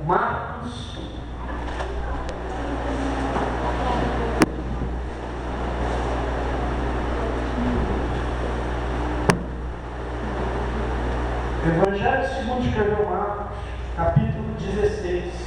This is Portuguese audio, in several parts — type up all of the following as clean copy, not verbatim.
Marcos, Evangelho segundo escreveu Marcos, capítulo 16.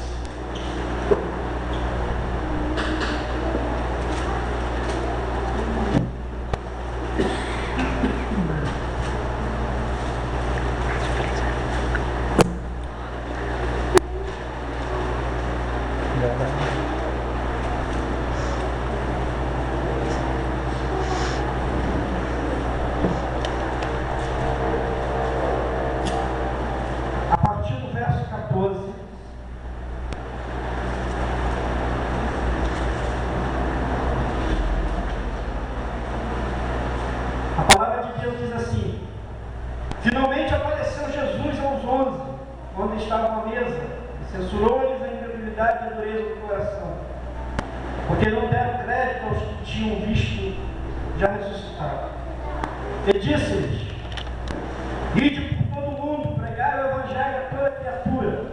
A partir do verso 14, a palavra de Deus diz assim: finalmente apareceu Jesus aos 11, quando estavam à mesa, e censurou-lhes a incredulidade e a dureza do coração, porque não deram crédito aos que tinham visto já ressuscitado. E disse-lhes: ide por todo o mundo, pregai o Evangelho a toda criatura.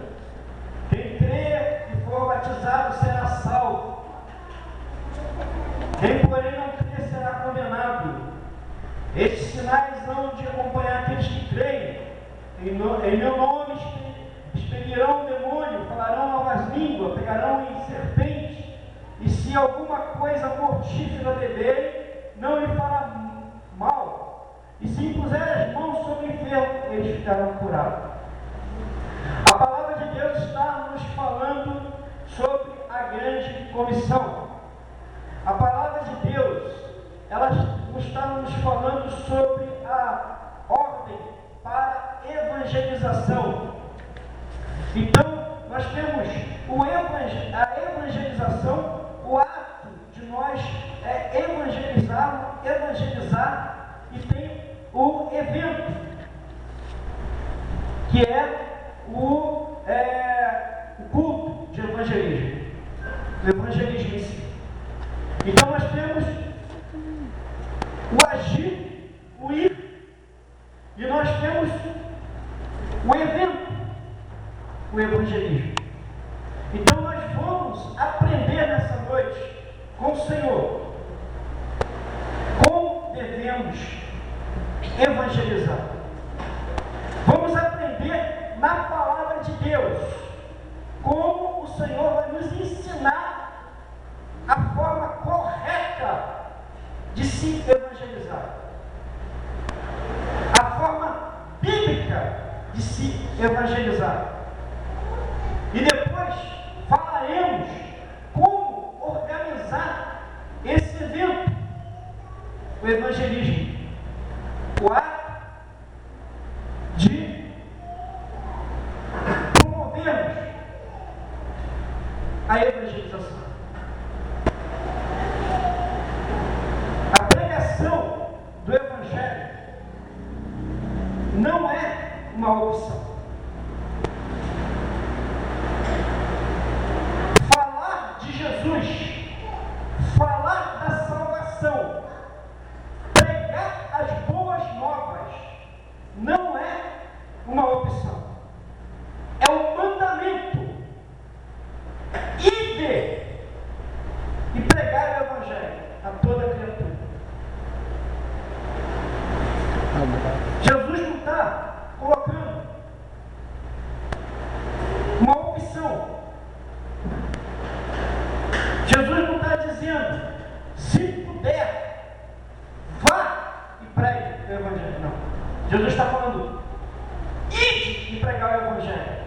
Quem crer e for batizado será salvo. Quem, porém, não crer será condenado. Estes sinais hão de acompanhar aqueles que creem. Em meu nome expelirão o demônio, falarão novas línguas, pegarão em serpentes, e se alguma coisa mortífera beberem, não lhe fará mal. E se impuserem as mãos sobre o enfermo, eles ficarão curados. A palavra de Deus está nos falando sobre a grande comissão. A palavra de Deus, ela está nos falando sobre a ordem para evangelização. Então, nós temos a evangelização, o ato de nós evangelizar, e tem o evento, que é o culto de evangelismo, o evangelismo em si. Então nós temos o agir, o ir, e nós temos o evento, o evangelismo. Então nós vamos aprender nessa noite com o Senhor como devemos evangelizar. Vamos aprender na palavra de Deus como o Senhor vai nos ensinar a forma correta de se evangelizar, a forma bíblica de se evangelizar. E depois falaremos como organizar esse evento, o evangelismo, o ato de promovermos a evangelização. A pregação do Evangelho não é uma opção. Falar de Jesus, falar da salvação, pregar as boas novas, não é uma opção. É um mandamento. Ide e pregar o Evangelho a toda criatura. Jesus não está colocando uma opção. Jesus não está dizendo, se puder, vá e pregue o Evangelho. Não. Jesus está falando, ide e pregar o Evangelho.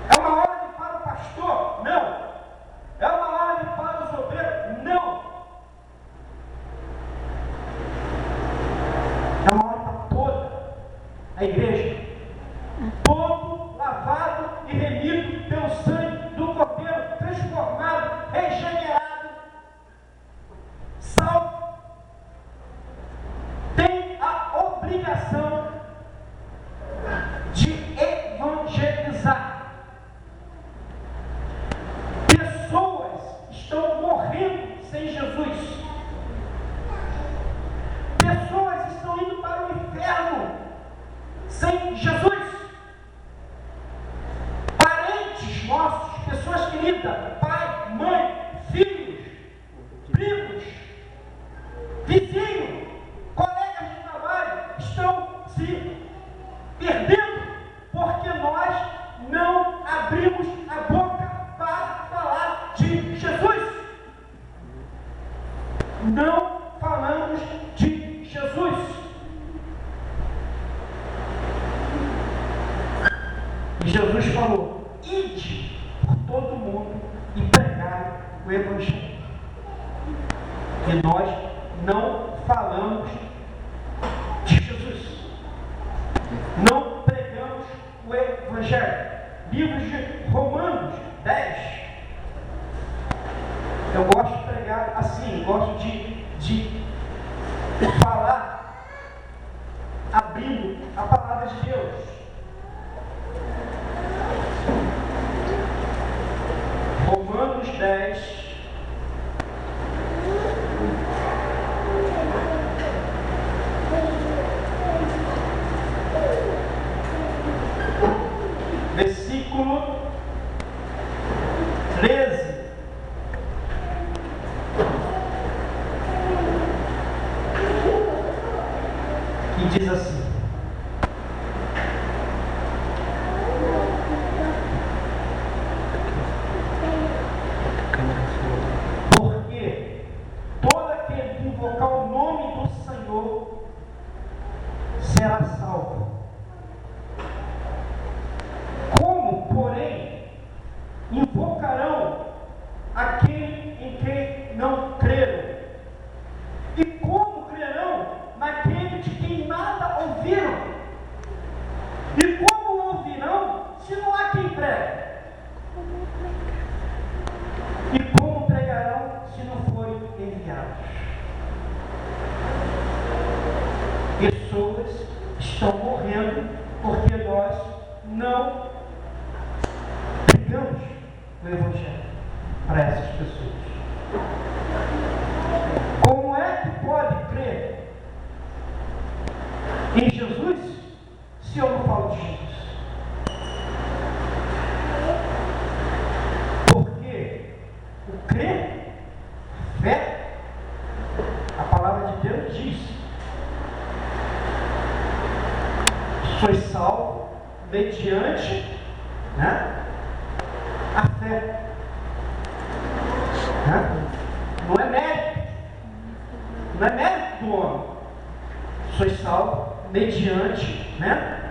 É uma ordem para o pastor? Não. É uma ordem para os obreiros? Não. É uma ordem para toda a igreja. Todo lavado e remido pelo sangue do Cordeiro, transformado, regenerado, salvo, tem a obrigação de evangelizar. Pessoas estão morrendo sem Jesus. Pessoas estão indo para o inferno sem Jesus. vida, pai, mãe, filhos, primos, vizinhos, colegas de trabalho estão se perdendo porque nós não abrimos a boca para falar de Jesus. Não falamos de Jesus. E Jesus falou: ide por todo mundo e pregai o Evangelho. E nós não falamos de Jesus. Não pregamos o Evangelho. Livro de Romanos 10. Eu gosto de pregar assim, gosto de falar abrindo a palavra de Deus. Romanos 10. Versículo 13. Que diz assim: porque todo aquele que invocar o nome do Senhor será salvo. Como, porém, invocarão aquele em quem não creram? E como crerão naquele de quem nada ouviram? E como ouvirão se não há quem pregue? E como pregarão se não forem enviados? Pessoas estão morrendo porque nós não pregamos o Evangelho para essas pessoas. Como é que pode crer em Jesus se eu não falo de Jesus? Porque o crer, a fé, a palavra de Deus diz: sois salvo mediante, a fé. Não é mérito. Não é mérito do homem. Sois salvo mediante,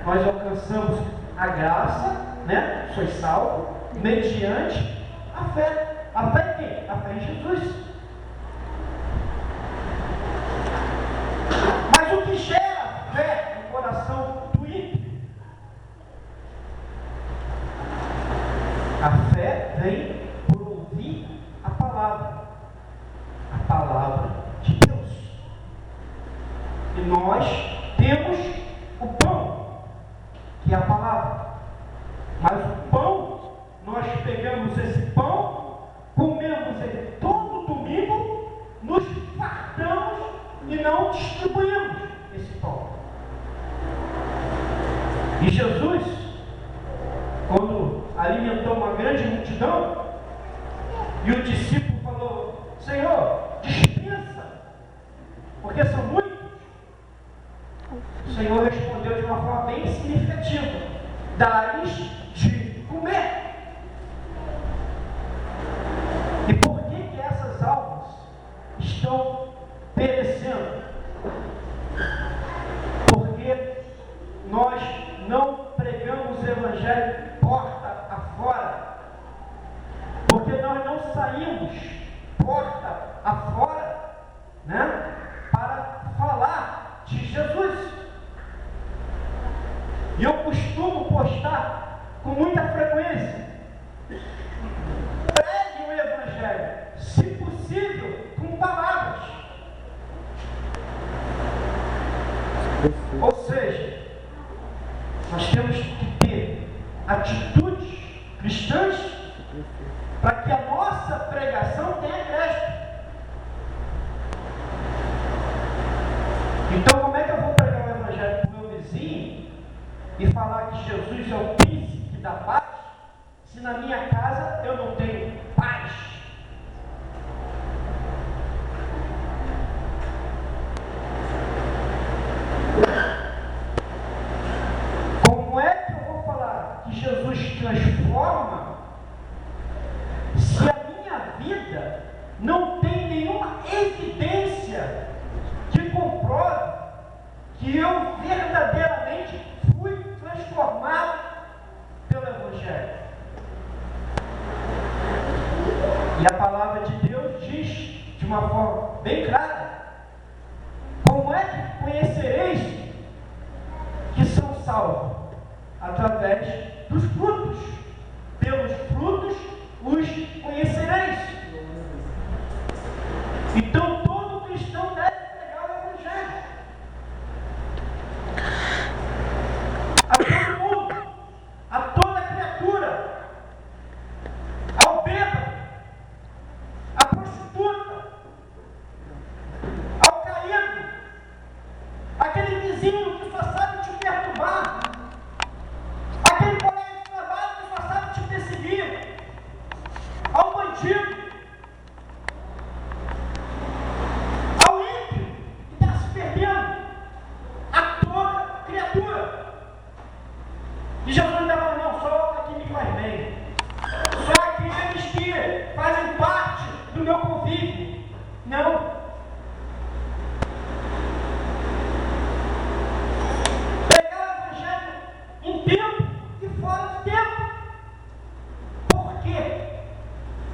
nós alcançamos a graça, sois salvo mediante a fé. A fé em quem? A fé em Jesus. Mas o que gera fé no coração do ímpio? A fé vem por ouvir a palavra de Deus. E nós temos o pão, que é a palavra. Mas o pão, nós pegamos esse pão, comemos ele todo domingo, nos fartamos e não distribuímos esse pão. E Jesus, quando alimentou uma grande multidão, e o discípulo falou: Senhor, dispensa, porque são muitos. O Senhor respondeu de uma forma bem significativa: dá-lhes de comer. E por que essas almas estão perecendo? Porque nós não pregamos o Evangelho porta afora. Porque nós não saímos porta afora, para falar de Jesus. E eu costumo postar com muita frequência: pregue o Evangelho, se possível, com palavras. Ou seja, nós temos que ter atitudes cristãs para que a nossa pregação tenha crédito. Então, como é que eu vou pregar o Evangelho para o meu vizinho e falar que Jesus é o príncipe da paz, se na minha casa eu não tenho uma forma bem clara. Como é que conhecereis que são salvos? Através dos frutos. Pelos frutos os conhecereis. Então todo cristão deve pregar o Evangelho a todo mundo, a toda criatura, ao bêbado, à prostituta, ao caído, aquele vizinho que só sabe te perturbar, aquele colega de trabalho que só sabe te perseguir, ao bandido, ao ímpio que está se perdendo, a toda criatura. E Jesus ainda falou, não, só aqui me faz bem, só aqueles que fazem parte do meu convívio. Não. Pregar o Evangelho em tempo e fora de tempo. Por quê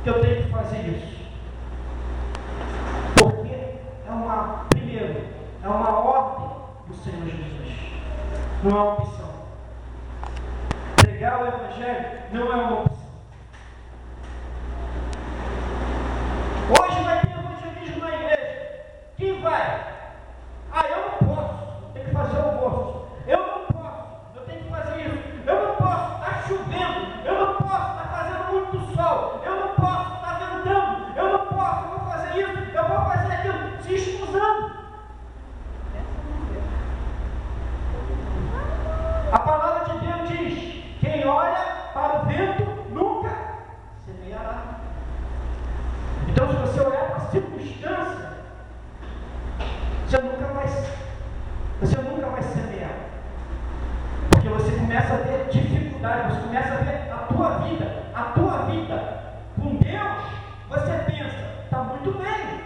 que eu tenho que fazer isso? Porque primeiro, é uma ordem do Senhor Jesus. Não é uma opção. Pregar o Evangelho não é uma opção. Hoje vai ter evangelismo na igreja. Quem vai? Eu não posso, eu tenho que fazer o almoço. Eu não posso, eu tenho que fazer isso. Eu não posso, está chovendo. Eu não posso, está fazendo muito sol. Eu não posso, está ventando. Eu não posso, eu vou fazer isso, eu vou fazer aquilo. Se excusando. A palavra de Deus diz: quem olha para o vento nunca semeará. Então, se você olhar para a circunstância, você nunca vai semear. Porque você começa a ter dificuldade, você começa a ver a tua vida. Com Deus, você pensa, está muito bem.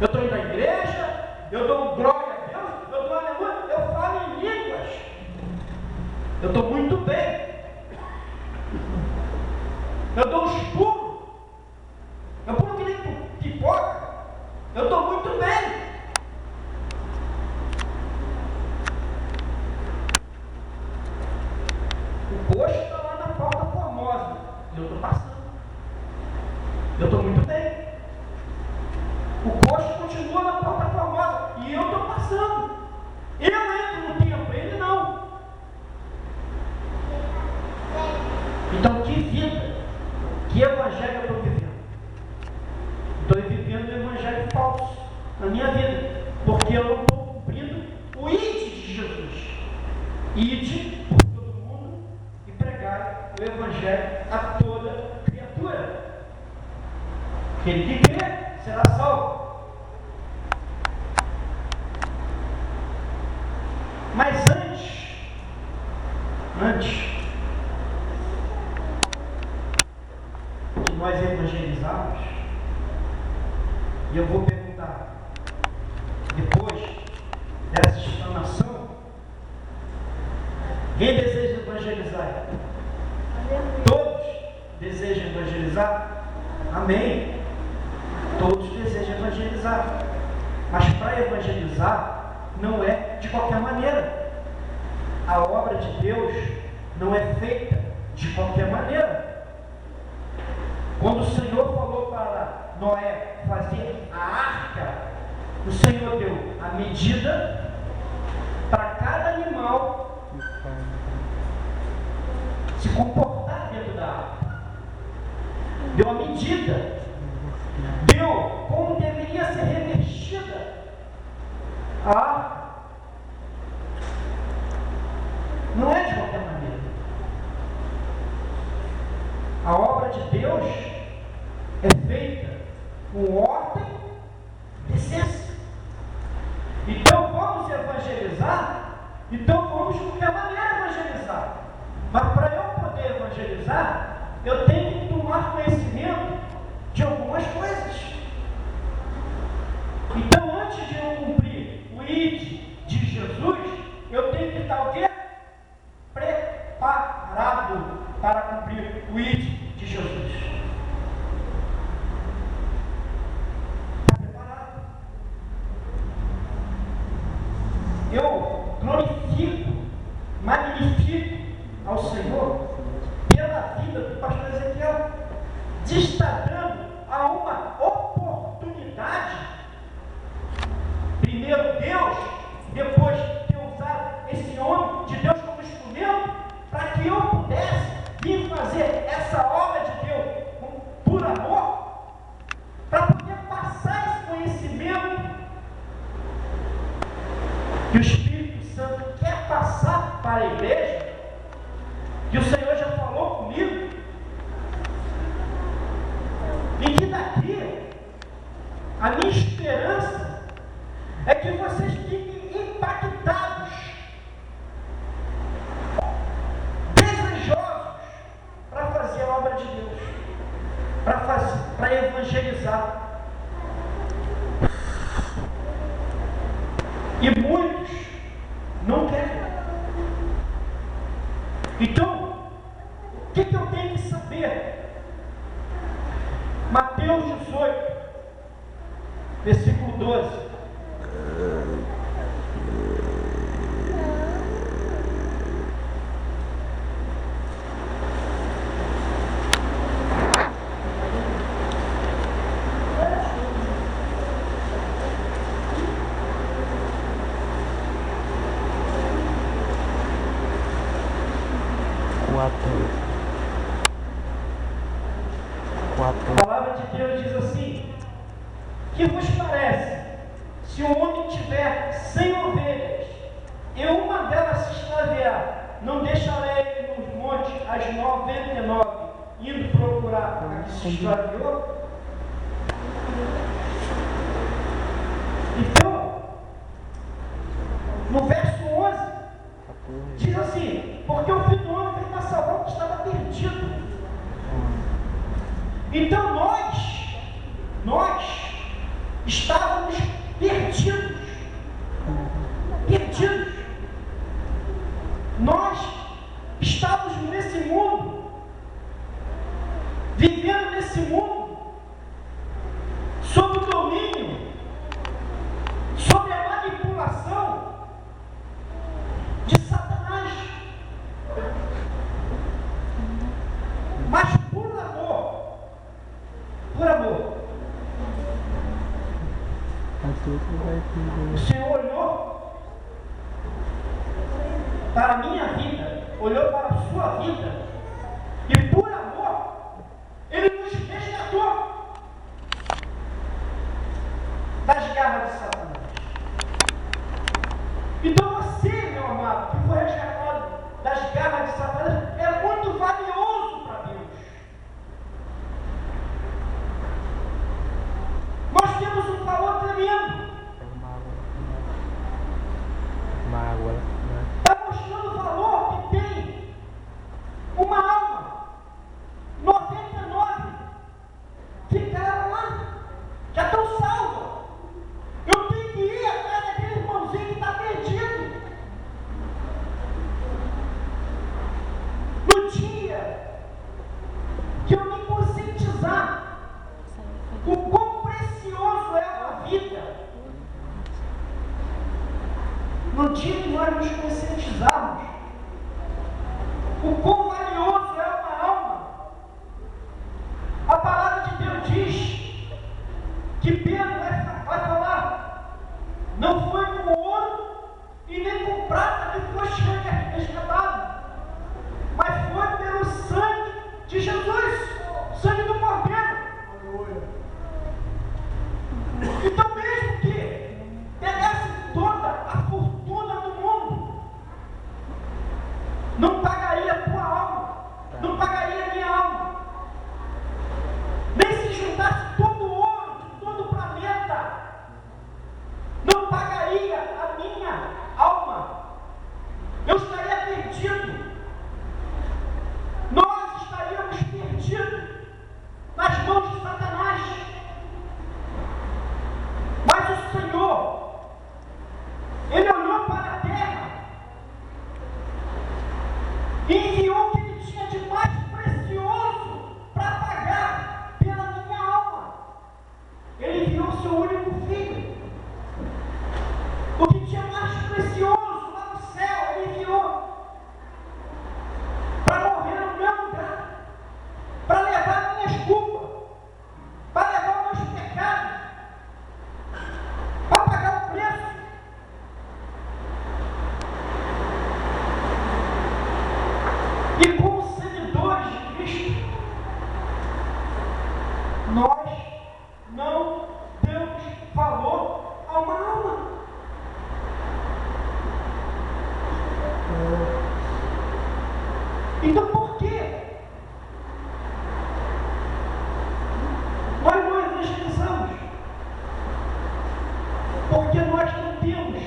Eu estou indo à igreja, eu dou glória a Deus, eu dou aleluia, eu falo em línguas. Eu estou muito bem. Eu dou os pulos. Eu pulo que nem pipoca. Eu estou muito bem. O coxo está lá na Porta Formosa. E eu estou passando. Eu estou muito bem. O coxo continua na Porta Formosa. E eu estou passando. Eu entro no tempo, ele não. Então, que vida, que evangelho eu estou vivendo? Estou vivendo um evangelho falso na minha vida, porque eu não estou cumprindo o ide de Jesus. Ide por todo mundo e pregar o evangelho a toda criatura. Aquele que crê será salvo. Mas antes de nós evangelizarmos, e eu vou perguntar, depois dessa explanação, quem deseja evangelizar? Todos desejam evangelizar? Amém. Todos desejam evangelizar. Mas para evangelizar, não é de qualquer maneira. A obra de Deus não é feita de qualquer maneira. Quando o Senhor falou para Noé fazer a arca, o Senhor deu a medida para cada animal se comportar dentro da arca. Deu a medida. Deu como deveria ser revestida a arca. Não é de qualquer maneira. A obra de Deus é feita com ordem e decência. Então vamos evangelizar? Então vamos de qualquer maneira evangelizar. Mas para eu poder evangelizar, eu tenho que tomar conhecimento de algumas coisas. Então, antes de eu cumprir o ide de Jesus, eu tenho que estar o quê? Preparado para cumprir o ide de Jesus. ao Senhor pela vida do pastor Ezequiel, de estar dando a uma oportunidade, primeiro Deus, depois de usar esse homem de Deus como instrumento, para que eu pudesse vir fazer essa obra de Deus por amor, para poder passar esse conhecimento que o Espírito Santo quer passar para a igreja, que o Senhor já falou comigo, e que daqui a minha esperança é que vocês fiquem impactados, desejosos para fazer a obra de Deus, para evangelizar. E muitos não querem. Então, o que eu tenho que saber? Mateus 18, versículo 12. A palavra de Deus diz assim: que vos parece, se um homem tiver 100 ovelhas e uma delas se extraviar, não deixará ele nos montes as 99 indo procurar a que se extraviou? Então, no verso 11 diz assim: porque o Filho do Homem veio para salvar o que estava perdido. Então nós estávamos perdidos. Nós estávamos nesse mundo, vivendo nesse mundo, sob o domínio, sob a manipulação de Satanás. Mas por amor, o Senhor olhou para a minha vida, olhou para a sua vida, e por amor, Ele nos resgatou das garras de Satanás. Então você, meu amado, que foi resgatado das garras de Satanás, é muito valioso para Deus. Nós temos um valor tremendo. Está mostrando o valor que tem uma alma. 99 ficaram lá, já estão salvos. Eu tenho que ir atrás daquele irmãozinho que está perdido. No dia que eu me conscientizar o quão precioso é a vida, no dia que nós nos conscientizarmos o quão valioso é uma alma, a palavra de Deus diz que Pedro vai falar: não foi com ouro e nem com prata que foste resgatado, mas foi pelo sangue de Jesus, sangue do Cordeiro. Então, mesmo que pegasse toda a fortuna do mundo, não pagaria a tua alma, não pagaria a minha alma. Nem se juntasse todo o ouro de todo o planeta, não pagaria a minha alma. Eu estaria perdido. Nós estaríamos perdidos nas mãos de Satanás. Mas o Senhor, Ele olhou para a terra e enviou o que Ele tinha de mais precioso para pagar pela minha alma. Ele enviou o seu único filho. O que tinha mais precioso lá no céu, Ele enviou. E como seguidores de Cristo, nós não damos valor a uma alma. Então por quê? Nós não evangelizamos. Porque nós não temos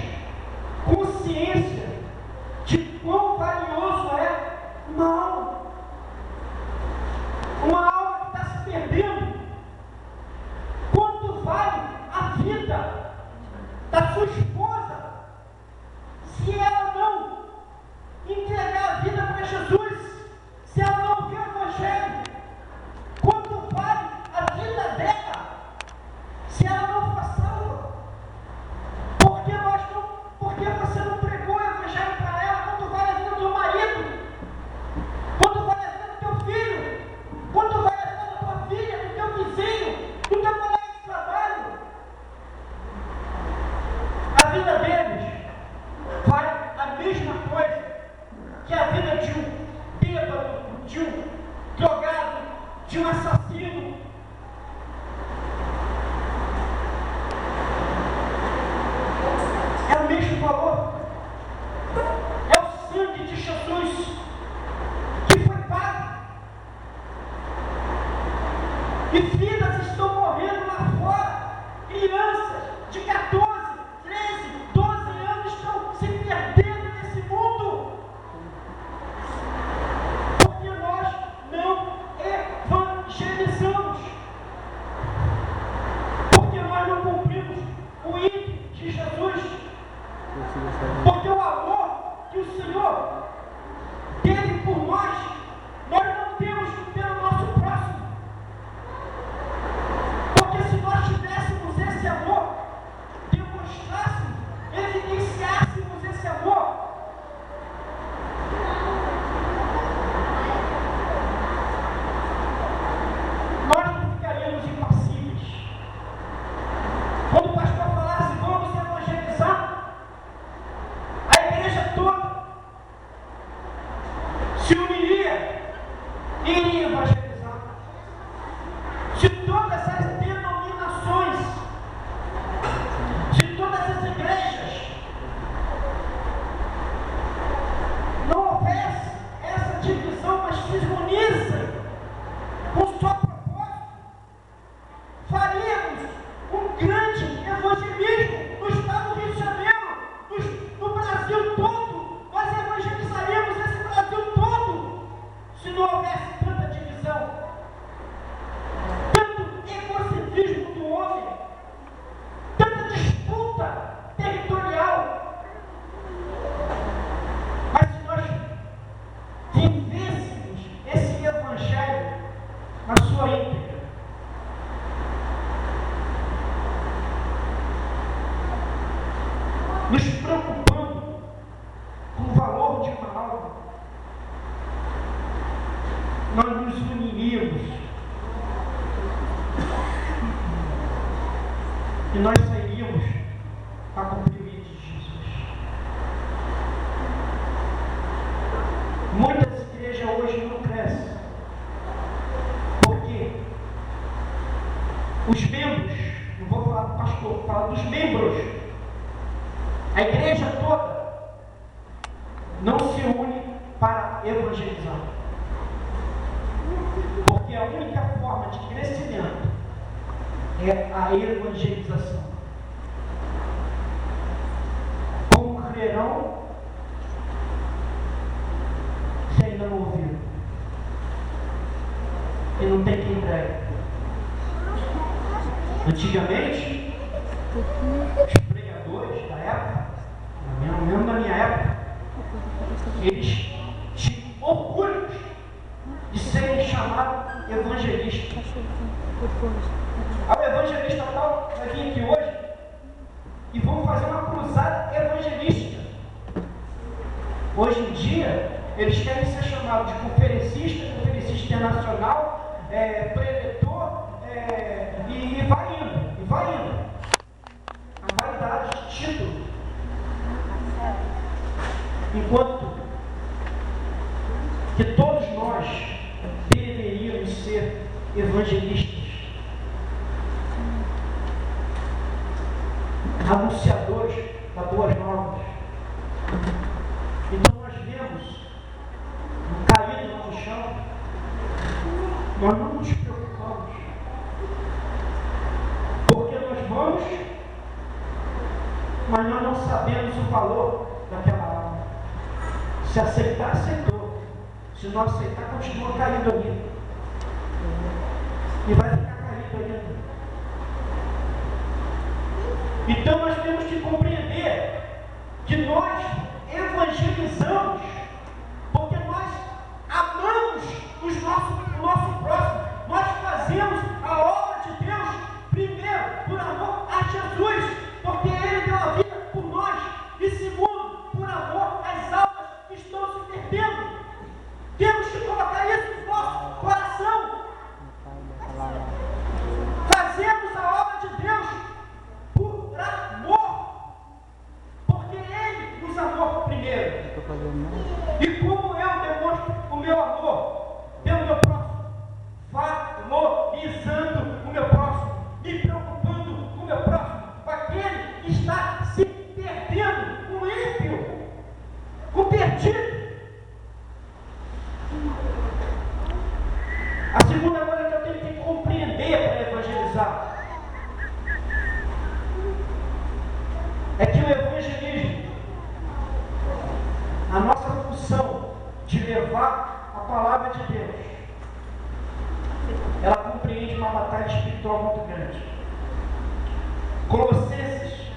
consciência de quão valioso é uma alma. Uma alma que está se perdendo. Quanto vale a vida da sua esposa se ela não entregar a vida para Jesus? Se ela não ouvir o Evangelho? Quanto vale a vida dela se ela não for salva? Porque você não pregou o Evangelho para ela? Quanto vale a vida do teu marido? Quanto vale a vida do teu filho? Quanto vale a vida da tua filha, do teu vizinho, do teu colega de trabalho? A vida deles vale a mesma coisa que a vida de um bêbado, de um drogado, de um assassino. É o mesmo valor. É o sangue de Jesus que foi pago. E vidas estão morrendo lá fora. Crianças de 14, 13, 12 anos estão se perdendo nesse mundo. Porque nós não evangelizamos. Porque nós não cumprimos o ídolo de Jesus. Porque o amor que o Senhor teve por nós não temos pelo nosso próximo. Porque se nós tivéssemos esse amor, demonstrássemos, evidenciássemos esse amor, nós não ficaríamos impassíveis. Quando o pastor falasse, vamos evangelizar, a igreja toda se uniria e iria evangelizar. Se todas as denominações, se todas as igrejas não houvesse essa divisão, mas se unissem com só propósito, faríamos um grande evangelismo no estado do Rio de Janeiro, no Brasil todo. Nós evangelizaríamos esse Brasil todo se não houvesse tanta divisão, tanto egocentrismo do homem, tanta disputa territorial. Mas se nós vivêssemos esse evangelho na sua íntegra, nos preocupando com o valor de uma alma, nós nos uniríamos e nós sairíamos a cumprir o ídolo de Jesus. Muitas igrejas hoje não crescem porque os membros, não vou falar do pastor, vou falar dos membros, a igreja toda não se une para evangelizar. Porque a única forma de crescimento é a evangelização. Como crerão se ainda não ouviram? E não tem quem pregue. Antigamente, os pregadores da época, mesmo na minha época, eles tinham orgulho de serem chamados evangelistas. O evangelista tal vai vir aqui hoje e vamos fazer uma cruzada evangelística. Hoje em dia, eles querem ser chamados de conferencista internacional, preletor, e vai indo. A vaidade de título. Enquanto que todos nós deveríamos ser evangelistas, anunciadores das boas novas. Então nós vemos caído no chão, nós não nos preocupamos, porque nós vamos, mas nós não sabemos o valor daquela alma. Se aceitar, aceitou. Se não aceitar, continua caído ali. E vai ficar caído ainda. Então nós temos que compreender que nós evangelizamos porque nós amamos o nosso próximo. Nós fazemos a obra de Deus primeiro por amor a Jesus, porque Ele deu a vida por nós, e segundo, por amor às almas que estão se perdendo. Temos que colocar isso no nosso coração. Fazemos a obra de Deus por amor, porque Ele nos amou primeiro. E como eu demonstro o meu amor pelo meu próximo? Valorizando o meu próximo, me preocupando com o meu próximo, com aquele que está se perdendo, com o ímpio, com o perdido. A segunda coisa que eu tenho que compreender para evangelizar é que o evangelismo, a nossa função de levar a palavra de Deus, ela compreende uma batalha espiritual muito grande. Colossenses,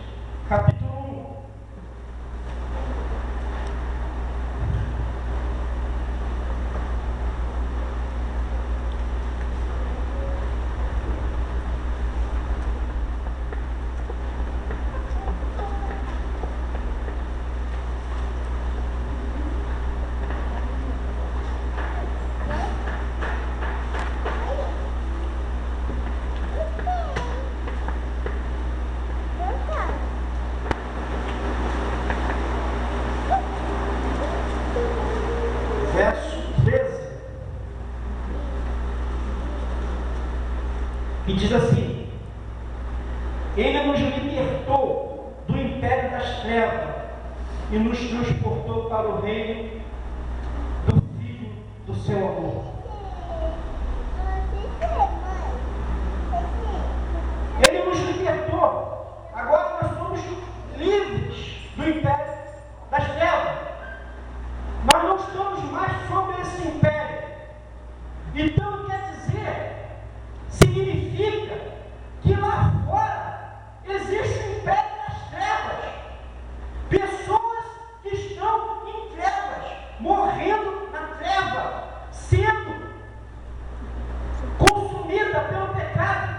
capítulo 1. E diz assim: Ele nos libertou do império das trevas e nos transportou para o reino do Filho do seu amor. Ele nos libertou. Agora nós somos livres do império das trevas. Nós não estamos mais sob esse império. Então quer dizer, significa que lá fora existe um império das trevas. Pessoas que estão em trevas, morrendo na treva, sendo consumida pelo pecado,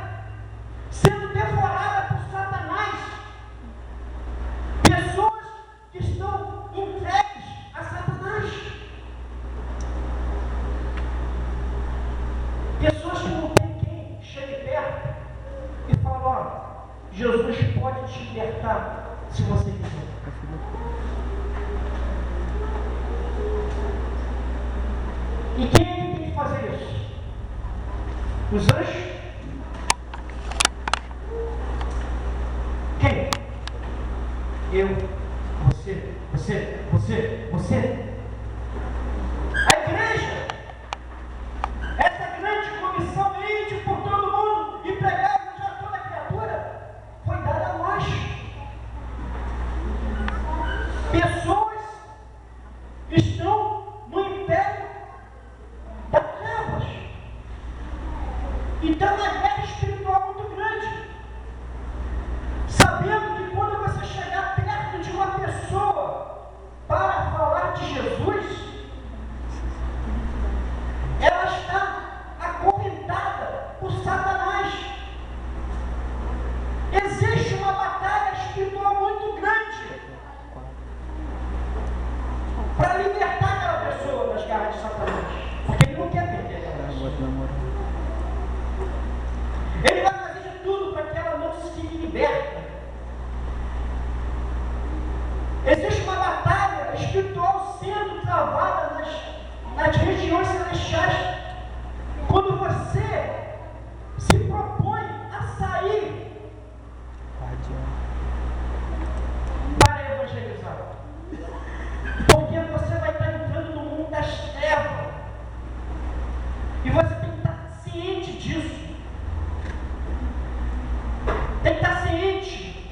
sendo devorada por Satanás. Pessoas que estão entregues a Satanás. Pessoas que não têm quem chegue perto e fala: ó, Jesus pode te libertar se você quiser. E quem é que tem que fazer isso? Os anjos? Quem? Eu, você. A igreja, essa grande comissão íntima por todo mundo e pregar a toda criatura, foi dada a nós. Pessoas estão no império das trevas. Então a guerra espiritual é muito grande. Sabendo que quando você chegar perto de uma pessoa para falar de Jesus, ela está acorrentada por Satanás. Existe uma batalha espiritual muito grande para libertar aquela pessoa das garras de Satanás, porque ele não quer perder aquela pessoa. E você tem que estar ciente disso. Tem que estar ciente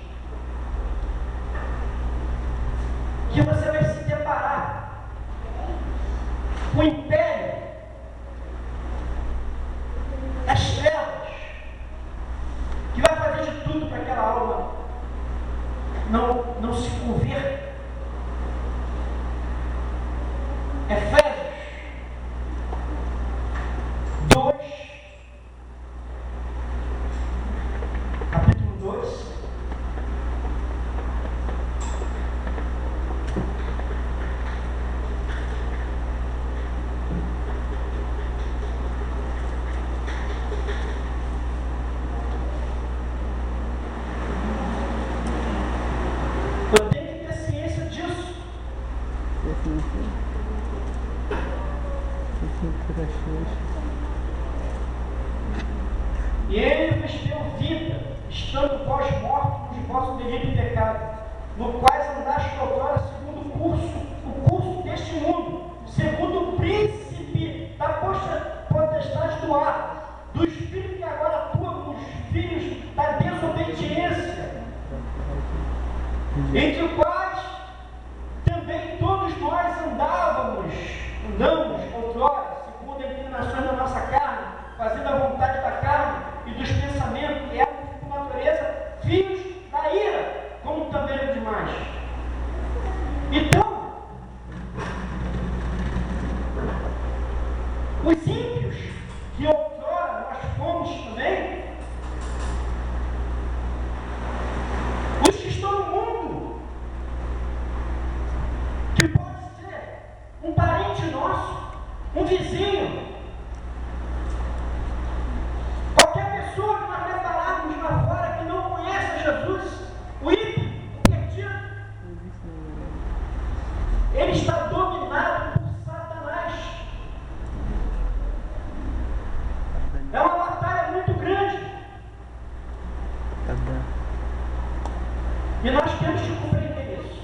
que você vai se deparar com o império das trevas, que vai fazer de tudo para aquela alma não se converta. Efésios 2, capítulo 2. Eu tenho que ter ciência disso. E ele vos deu vida, estando vós mortos nos vossos delitos e pecados, no quais andastes outrora segundo o curso deste mundo, segundo o príncipe da potestade do ar, do espírito que agora atua nos filhos da desobediência, entre os quais também todos nós andamos outrora, segundo as inclinações da nossa carne, fazendo a vontade da carne e dos pensamentos, que eram por natureza filhos da ira, como também os demais. Então, os ímpios, que outrora nós fomos também, os que estão no mundo, que pode ser um parente nosso, um vizinho, qualquer pessoa que nós repararmos lá fora que não conhece Jesus, o ímpio, o perdido, ele está dominado por Satanás. É uma batalha muito grande. E nós temos que compreender isso.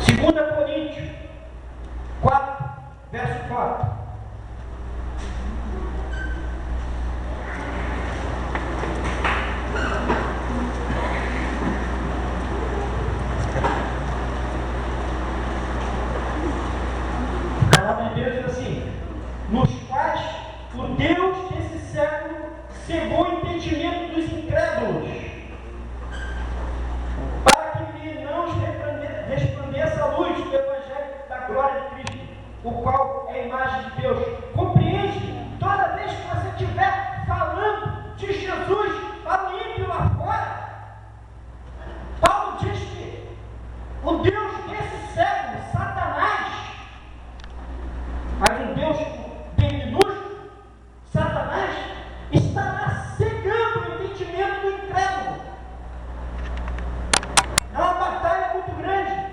Segunda Coríntios 4, verso 4. A palavra de Deus diz assim: nos quais o Deus desse século cegou o entendimento dos incrédulos, para que lhe não resplandeça a luz do Evangelho da glória de Cristo, o qual é a imagem de Deus. Compreende? Toda vez que você estiver falando de Jesus para o ímpio lá fora, Paulo diz que o Deus desse século, Satanás, mas um Deus bem minúsculo, Satanás, estará cegando o entendimento do incrédulo. É uma batalha muito grande.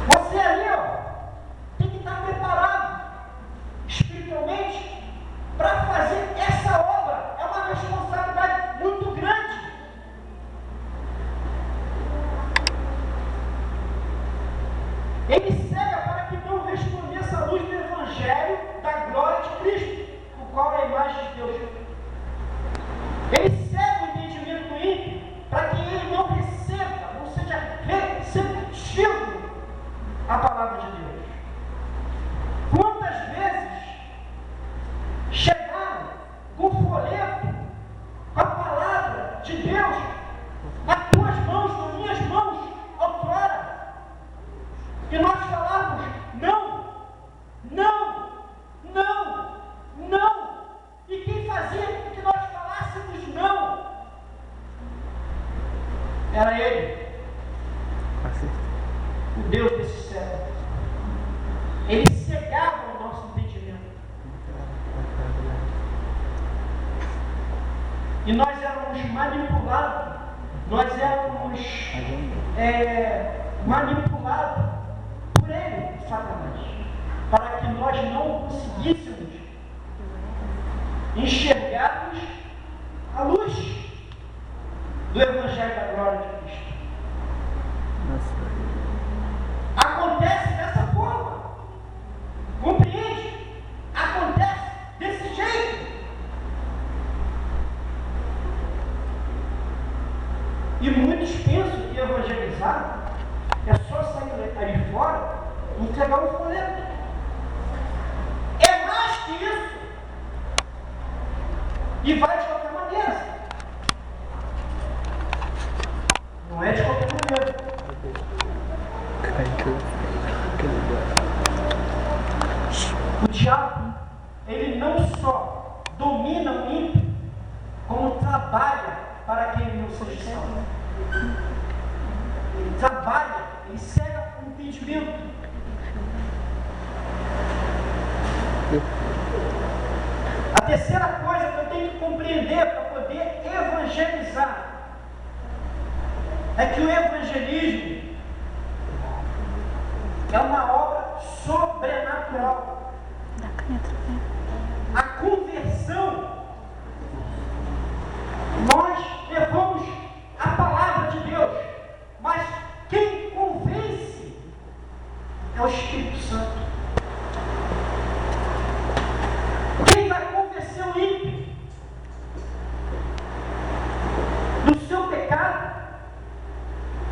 Você ali, tem que estar preparado espiritualmente para fazer essa obra. É uma responsabilidade muito grande. Ele cega para que não resplandeça a luz do Evangelho da glória de Cristo, o qual é a imagem de Deus. Ele cega o entendimento do ímpio para que ele não receba, não seja receptivo à palavra de Deus. Quantas vezes chegaram com folheto, com a palavra de Deus nas tuas mãos, nas minhas mãos, outrora, e nós falávamos não, não, não, não, e quem fazia com que nós falássemos não era ele, o Deus desse século. Ele cegava o nosso entendimento, e nós éramos manipulados, manipulados por ele, Satanás, para que nós não conseguíssemos enxergarmos a luz do Evangelho da glória de Cristo. acontece dessa forma. Compreende? Acontece desse jeito. E muitos pensam que evangelizar é só sair aí fora e entregar um folheto. É mais que isso. E vai de qualquer maneira. Não é de qualquer maneira. O diabo, ele não só domina o ímpio, como trabalha para que ele não seja salvo. Ele trabalha, ele cega o impedimento. A terceira coisa que eu tenho que compreender para poder evangelizar é que o evangelismo é uma obra sobrenatural. A conversão, nós levamos a palavra de Deus, mas quem convence é o Espírito Santo. Quem vai convencer o ímpio do seu pecado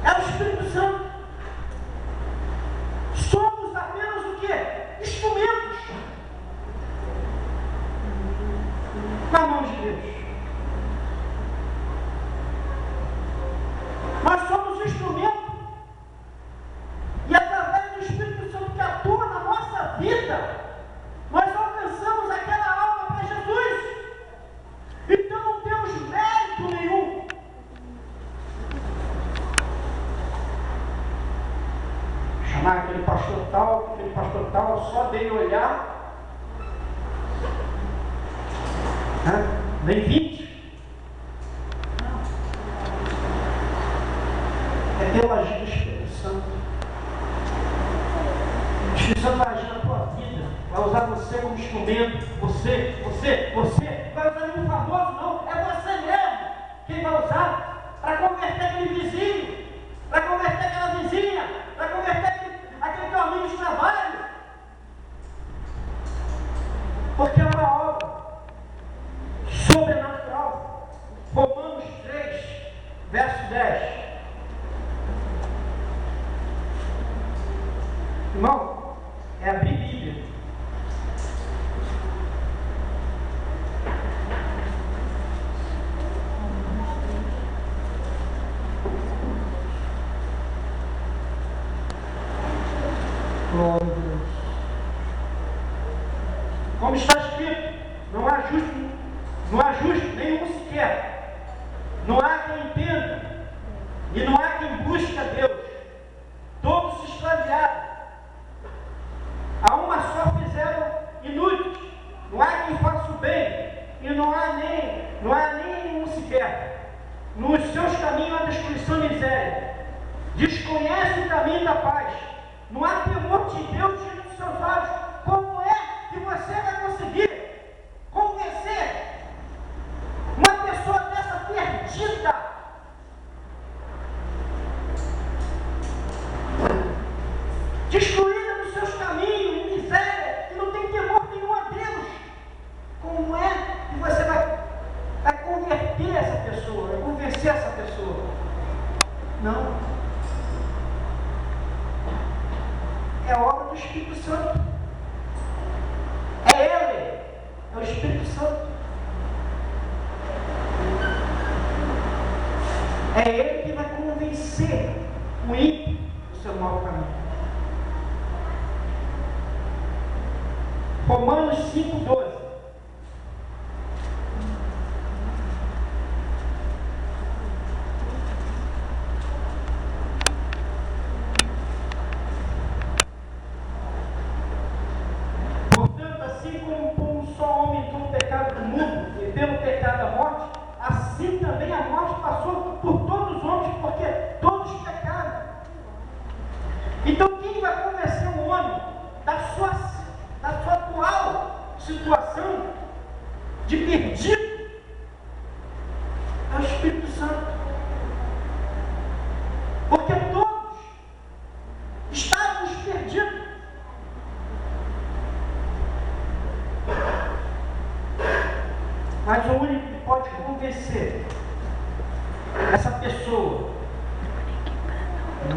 é o Espírito Santo. Somos apenas o quê? Instrumentos na mão de Deus. Nós somos instrumentos. E através do Espírito Santo que atua na nossa vida, nós alcançamos aquela alma para Jesus. Então não temos mérito nenhum. Chamar aquele pastor tal, só dele olhar. Vem 20. É pelo agir do Espírito Santo. O Espírito Santo vai agir na tua vida, vai usar você como instrumento. Você, vai usar nenhum famoso, não, é você mesmo quem vai usar para converter aquele vizinho, para converter aquela vizinha, para converter aquele teu amigo de trabalho. Porque é uma obra sobrenatural. Romanos 3, verso 10. Irmão, é abrir Bíblia. Glória a Deus. Como está escrito, não há justo nenhum sequer. Não há quem entenda e não há quem busque a Deus. Todos se extraviaram. A uma só fizeram inúteis. Não há quem faça o bem e não há nem nenhum sequer. Nos seus caminhos há destruição e miséria. Desconhece o caminho da paz. Não há temor de Deus diante dos seus olhos. Como é que você vai conseguir convencer uma pessoa dessa perdida? Destruída nos seus caminhos, em miséria, e não tem temor nenhum a Deus. Como é que você vai converter essa pessoa, vai convencer essa pessoa? Não. É obra do Espírito Santo. É Ele, é o Espírito Santo. É Ele que vai convencer o ímpio do seu mau caminho. Romanos 5,12. Portanto, assim como por um só homem entrou o pecado do mundo, e pelo pecado a morte, assim também a morte passou por todos os homens, porque todos pecaram. Então, quem vai convencer o homem da sua atual situação de perdido? É o Espírito Santo. Porque todos estávamos perdidos.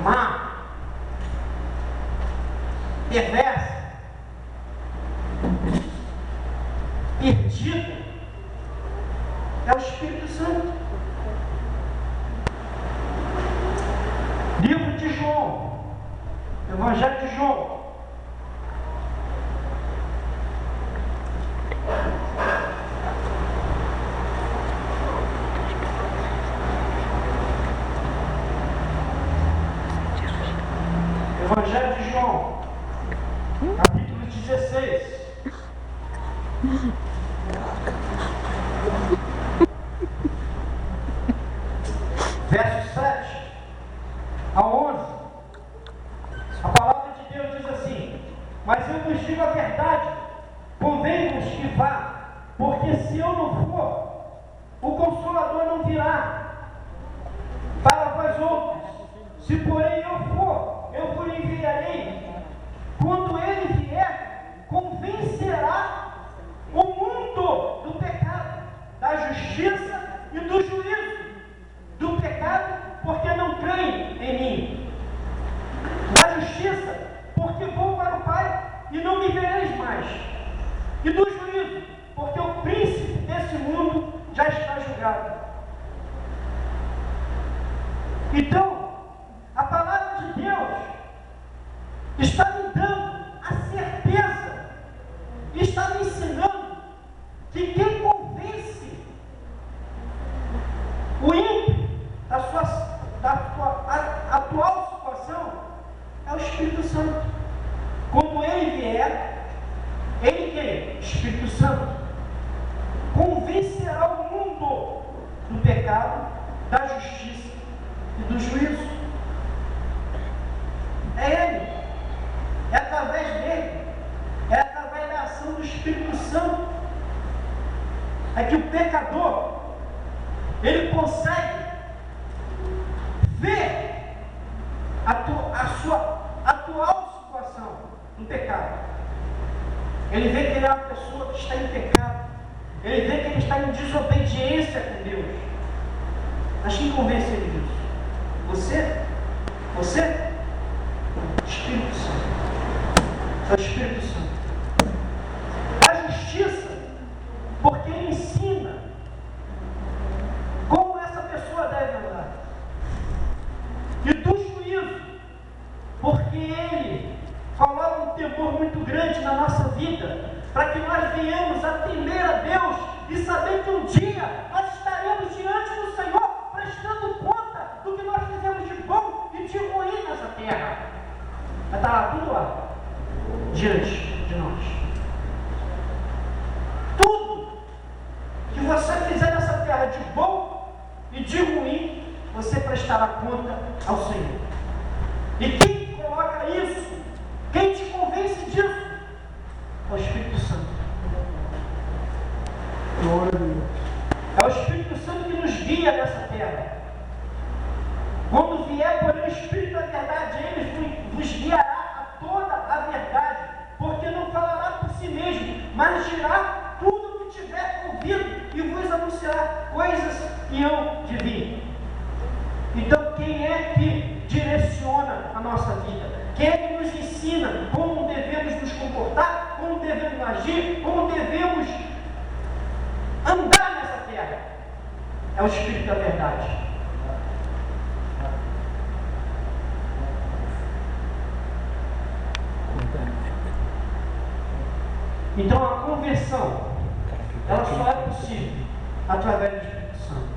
má, perversa, perdida, é o Espírito Santo. Livro de João, Evangelho de João, Evangelho de João, capítulo 16. Verso 7 a 11. A palavra de Deus diz assim: mas eu vos digo a verdade, convém-vos que vá, porque se eu não for, o Consolador não virá para vós outros. Se porém eu for, eu vos enviarei. Quando ele vier, convencerá o mundo do pecado, da justiça e do juízo. Do pecado, porque não creem em mim. Da justiça, porque vou para o Pai e não me vereis mais. E do juízo, porque o príncipe desse mundo já está julgado. Então, a palavra de Deus está me dando a certeza, está me ensinando que quem convence o ímpio da sua atual situação é o Espírito Santo. Quando ele vier, ele quem? Espírito Santo convencerá o mundo do pecado, da justiça e do juízo. É ele, é através dele, é através da ação do Espírito Santo, é que o pecador ele consegue ver a sua atual situação no pecado. Ele vê que ele é uma pessoa que está em pecado, ele vê que ele está em desobediência com Deus. Mas quem convence ele disso? Você? Você? Espírito Santo. É o Espírito Santo. A justiça, porque ele ensina como essa pessoa deve andar. E do juízo, porque ele coloca um temor muito grande na nossa vida, para que nós venhamos a temer a Deus e saber que um dia nós estaremos diante do Senhor, prestando conta do que nós fizemos de bom e de ruim nessa terra. Vai estar lá tudo lá, diante de nós. Tudo que você fizer nessa terra de bom e de ruim, você prestará conta ao Senhor. E quem coloca isso, quem te convence disso, é o Espírito Santo. É o Espírito Santo que nos guia nessa terra. Quando vier, porém, o Espírito da verdade, ele vos guiará a toda a verdade, porque não falará por si mesmo, mas dirá tudo o que tiver ouvido e vos anunciará coisas que hão de vir. Então, quem é que direciona a nossa vida? Quem é que nos ensina como devemos nos comportar, como devemos agir, como devemos andar nessa terra? É o Espírito da verdade. Então a conversão, ela só é possível através do Espírito Santo.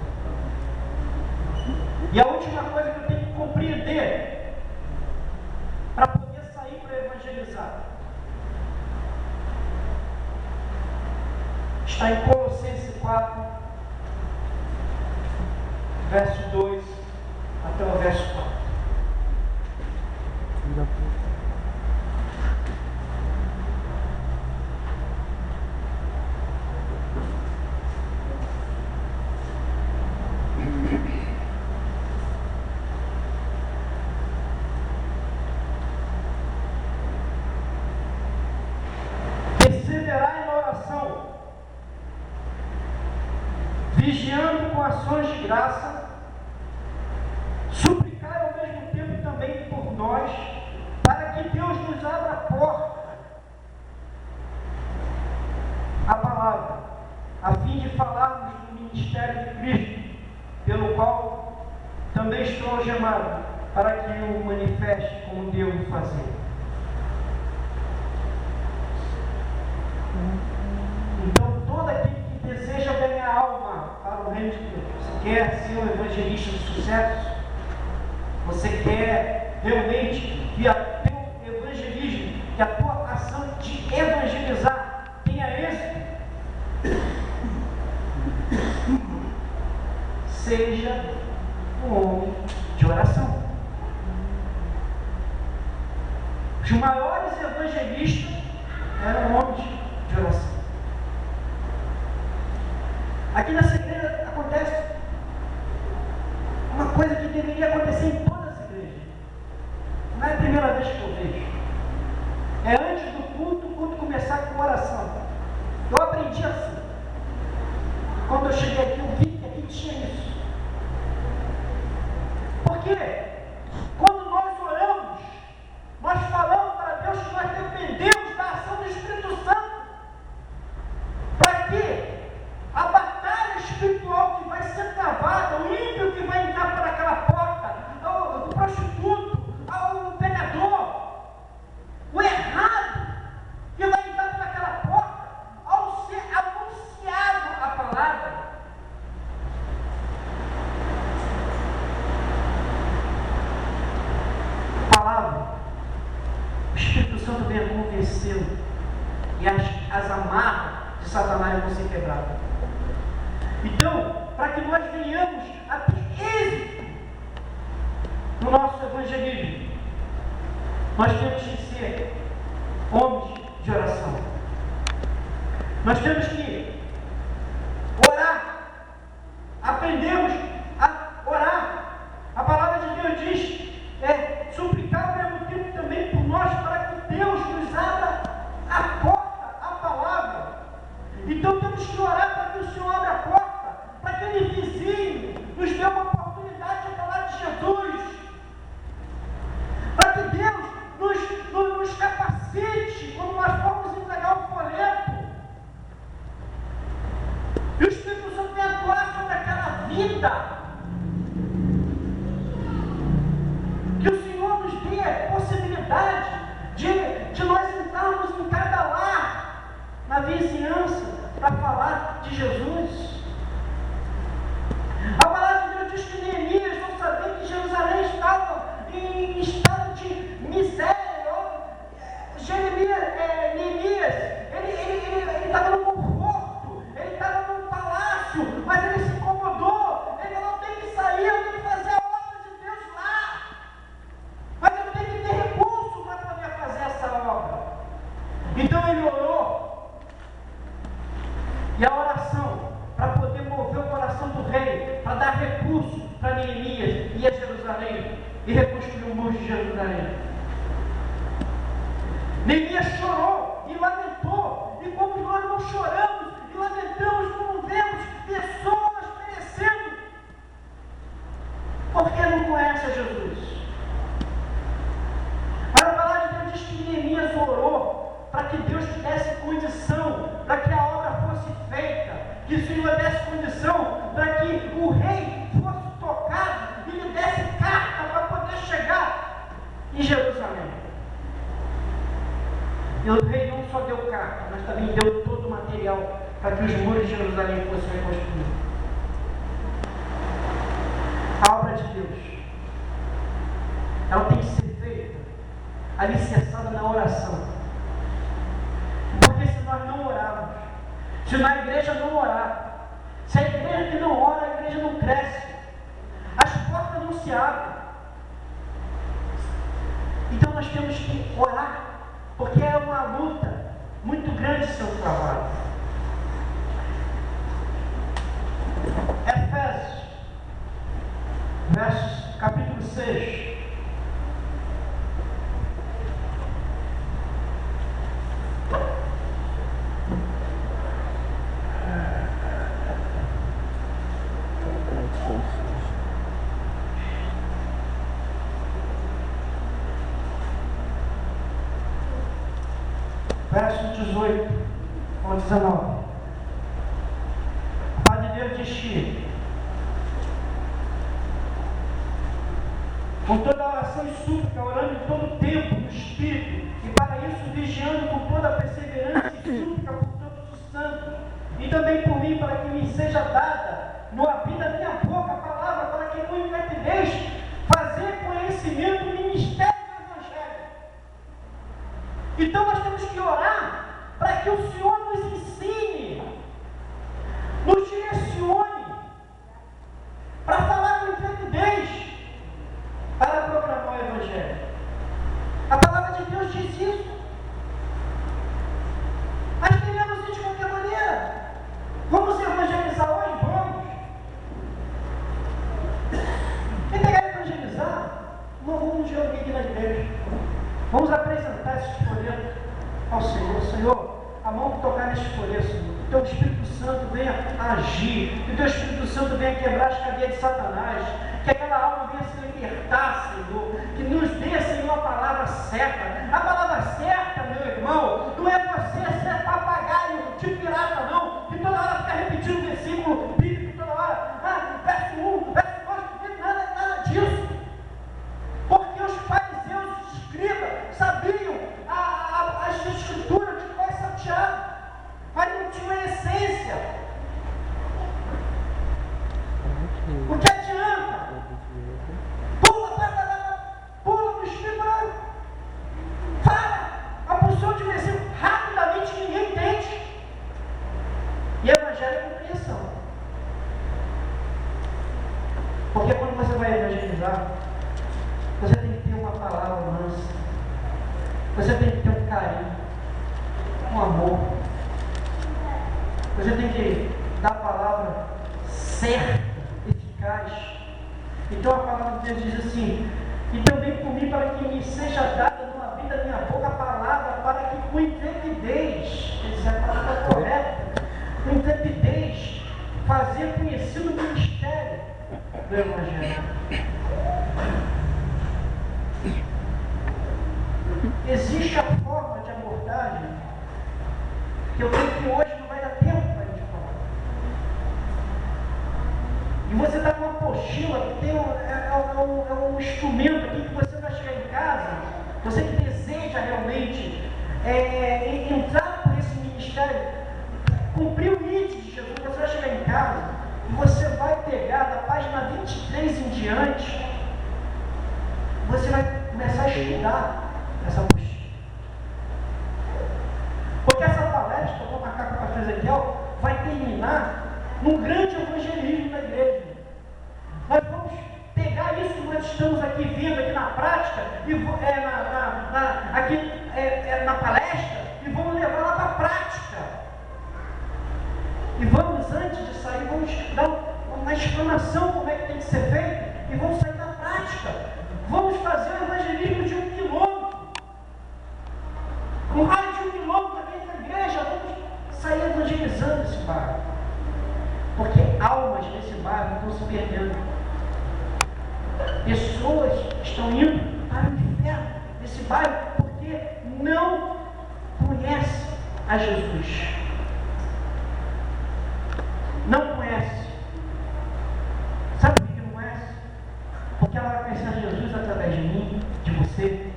E a última coisa que eu tenho que compreender para poder sair para evangelizar está em Colossenses 4, verso 2 até o verso 4. Perseverai na oração, vigiando com ações de graça, suplicai ao mesmo tempo também nós, para que Deus nos abra a porta, a palavra, a fim de falarmos do ministério de Cristo, pelo qual também estou algemado, para que o manifeste como devo fazer. Então, todo aquele que deseja ganhar alma para o reino de Deus, você quer ser um evangelista de sucesso? Você quer realmente que o teu evangelismo, que a tua ação de evangelizar tenha êxito? Seja um homem de oração. Os maiores evangelistas eram homens de oração. Aqui nessa igreja acontece uma coisa que deveria acontecer em todas as igrejas. Não é a primeira vez que eu vejo. É antes do culto, o culto começar com oração. Eu aprendi assim. Quando eu cheguei aqui, eu vi que aqui tinha isso. Por quê? Quando nós oramos, nós falamos para Deus que nós dependemos da ação do Espírito Santo. Para quê? A batalha espiritual que vai ser travada, o ímpio que vai entrar por aquela porta, o prostituto, o pecador, o errado que vai entrar por aquela porta, ao ser anunciado a palavra, o Espírito Santo vem a convencê-lo e as amarras de Satanás vão ser quebradas. Então, para que nós venhamos a ter êxito no nosso evangelismo, nós temos que ser homens de oração. Nós temos que orar. Aprendemos a orar. A palavra de Deus diz, suplicar ao mesmo tempo também por nós, para que Deus nos abra a porta, a palavra. Então temos que orar para que o Senhor abra a porta, para que Ele vizinho nos dê uma oportunidade de falar de Jesus, para que Deus nos capacite quando nós formos entregar o folheto, e o Espírito Santo vem atuar sobre aquela vida, que o Senhor nos dê a possibilidade de nós entrarmos em cada lar, na vizinhança, para falar de Jesus. A palavra de Deus diz que Neemias não sabia que Jerusalém estava em estado de miséria. Neemias, ele estava no conforto, ele estava num palácio, mas ele se incomodou. Ele falou: tem que sair, eu tenho que fazer a obra de Deus lá, mas eu tenho que ter recurso para poder fazer essa obra. Então ele orou, e a oração, para poder mover o coração do rei, para dar recurso para Neemias ir a Jerusalém e reconstruir o muro de Jerusalém. Neemias chorou e lamentou, e como nós não choramos e lamentamos, como vemos pessoas perecendo, porque não conhece a Jesus. Mas a palavra de Deus diz que Neemias orou para que Deus desse condição, para que a obra fosse feita, que o Senhor desse condição para que o rei fosse tocado e lhe desse carta para poder chegar em Jerusalém. E o rei não só deu carta, mas também deu todo o material para que os muros de Jerusalém fossem reconstruídos. A obra de Deus, ela tem que ser feita alicerçada na oração. Porque se nós não orarmos, se a igreja não orar, se a igreja que não ora, a igreja não cresce, as portas não se abrem. Então nós temos que orar, porque é uma luta muito grande seu trabalho. Efésios, capítulo 6. verso 18 ao 19. A palavra de Deus diz que com toda oração e súplica, orando em todo o tempo no Espírito, e para isso vigiando com toda a perseverança e súplica por todos os santos, e também por mim, para que me seja dada no abrir da minha boca a palavra, para que com intrepidez fazer conhecimento do ministério do Evangelho. Então nós temos que orar para que o Senhor nos ensine, nos direcione, para falar com intrepidez, para proclamar o Evangelho. A palavra de Deus diz isso. Mas queremos ir de qualquer maneira. Vamos evangelizar hoje? Vamos. Quem quer evangelizar? Não vamos reunir aqui na igreja. Vamos apresentar esses folhetos ao Senhor. Senhor, a mão que tocar nesse folheto, Senhor, que o Teu Espírito Santo venha agir, que o Teu Espírito Santo venha quebrar as cadeias de Satanás, que aquela alma venha se libertar, Senhor, que nos dê, Senhor, a palavra certa. A palavra certa, meu irmão, não é você ser papagaio de pirata, não, que toda hora fica repetindo o versículo bíblico, toda hora, verso 1, verso 2, nada disso. Porque os fariseus e os escribas sabiam as escrituras de qual é salteado, mas não tinham a essência. O que adianta? Pula no espírito, fala a posição de versículo rapidamente, ninguém entende. E evangelho é compreensão. Porque quando você vai evangelizar, você tem que ter uma palavra mansa, você tem que ter um carinho, um amor, você tem que dar a palavra certa, eficaz. Então a palavra de Deus diz assim: e também por mim, para que me seja dada no abrir da minha boca a palavra, para que com intrepidez, essa é a palavra correta, com intrepidez, fazer conhecido o ministério do Evangelho. Existe a forma de abordagem que eu creio que hoje não vai dar tempo para a gente falar. E você está com uma apostila que tem um instrumento aqui que você vai chegar em casa, você que deseja realmente entrar por esse ministério, cumprir o índice de Jesus, você vai chegar em casa e você vai pegar da página 23 em diante, você vai começar a estudar essa apostila. Porque essa palestra, eu vou marcar com o pastor Ezequiel, vai terminar num grande evangelismo da igreja. Nós vamos pegar isso que nós estamos aqui vendo aqui na prática, na palestra, e vamos levar lá para a prática. E vamos, antes de sair, vamos dar uma explanação como é que tem que ser feito, e vamos sair da prática. Vamos fazer o evangelismo de 1 quilômetro. Um raio de 1 quilômetro aqui na igreja, vamos sair evangelizando esse bairro. Porque almas nesse bairro estão se perdendo. Pessoas estão indo para o inferno nesse bairro porque não conhecem a Jesus. Não conhece. Sabe por que não conhece? Porque ela vai conhecer a Jesus através de mim, de você.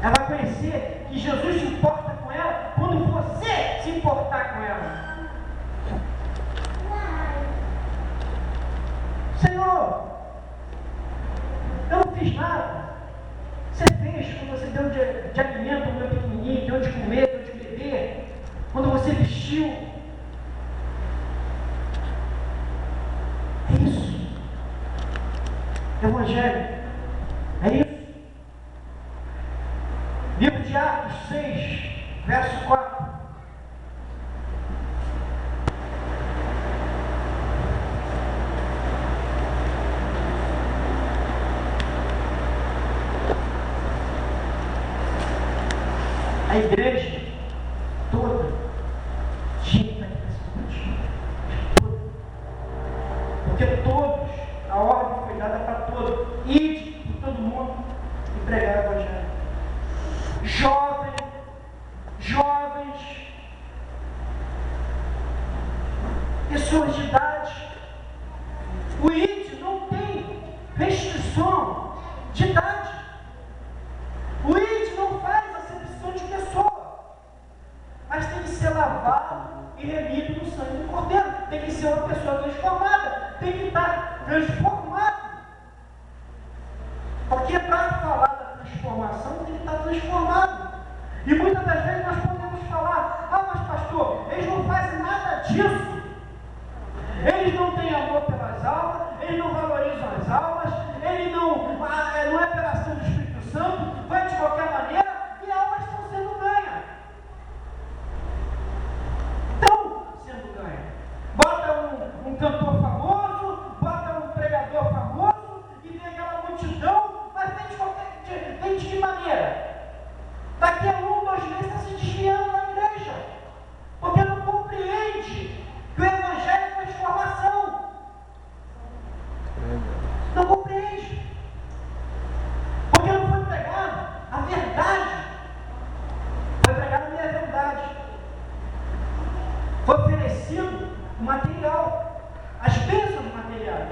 Ela vai conhecer que Jesus se importa com ela quando você se importar com ela. Senhor, eu não fiz nada. Você fez quando você deu de alimento ao meu pequenininho, deu de comer, deu de beber, quando você vestiu. É isso. Evangelho. É isso. Livro de Atos 6, verso 4. A igreja toda tinha toda. Porque todos, a ordem foi dada para todos. Ide por todo mundo e pregar o Evangelho. Porque para falar da transformação tem que estar transformado. E muitas das vezes nós podemos falar: ah, mas pastor, eles não fazem nada disso. Eles não têm amor pelas almas, eles não valorizam as almas, ele não é pela ação do Espírito Santo, vai de qualquer maneira, e almas estão sendo ganhas. Estão sendo ganhas. Bota um cantor famoso, bota um pregador famoso, e vem aquela multidão, mas vem de que maneira? Daqui a 1, 2 meses está se desviando da igreja, porque não compreende que o Evangelho é transformação. Não compreende. Porque não foi pregado a verdade. Foi pregada a minha verdade. Foi oferecido o material, as bênçãos materiais,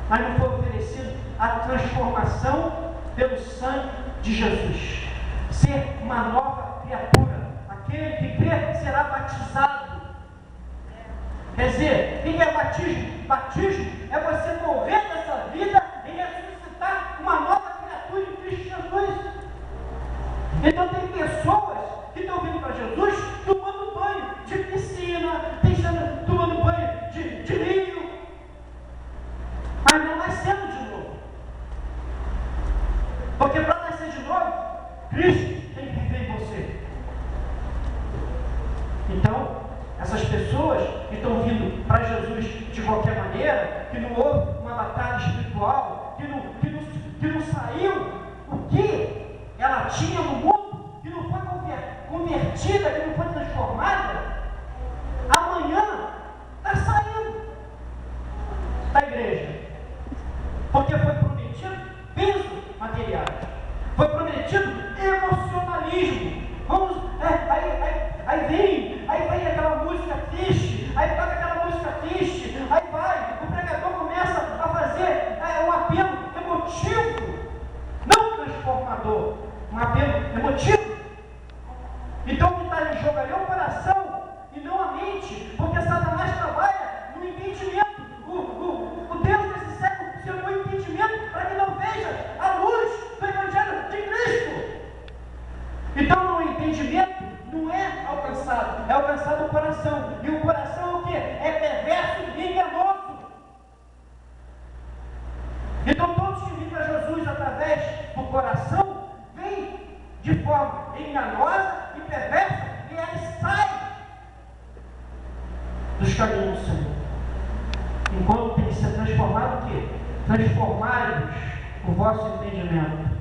mas não foi oferecido a transformação pelo sangue de Jesus. Ser uma nova criatura. Aquele que crê será batizado. Quer dizer, o que é batismo? Batismo é você morrer nessa vida e ressuscitar uma nova criatura em Cristo Jesus. Então tem pessoas que estão vindo para Jesus tomando banho de piscina, tomando banho de rio, mas não nascendo de novo. Porque para nascer de novo, Cristo tem que viver em você. Então, essas pessoas que estão vindo para Jesus de qualquer maneira, que não houve uma batalha espiritual, que não saiu o que ela tinha no mundo, que não foi convertida, que não foi transformada, amanhã está saindo da igreja. Porque foi prometido bênçãos materiais, foi prometido emocionalismo. Aí vem aquela música triste, aí toca aquela música triste, aí o pregador começa a fazer um apelo emotivo, não transformador, um apelo emotivo. Então o que está em jogo ali é o coração e não a mente, porque Satanás trabalha no entendimento. O Deus desse século se deu o entendimento para que não veja a luz do Evangelho de Cristo. Então o entendimento não é alcançado, é alcançado o coração. E o coração é o quê? É perverso e enganoso. Então todos que vêm para Jesus através do coração, vêm de forma enganosa e perversa, e eles saem dos caminhos do Senhor. Enquanto tem que ser transformado o quê? Transformai-vos o vosso entendimento.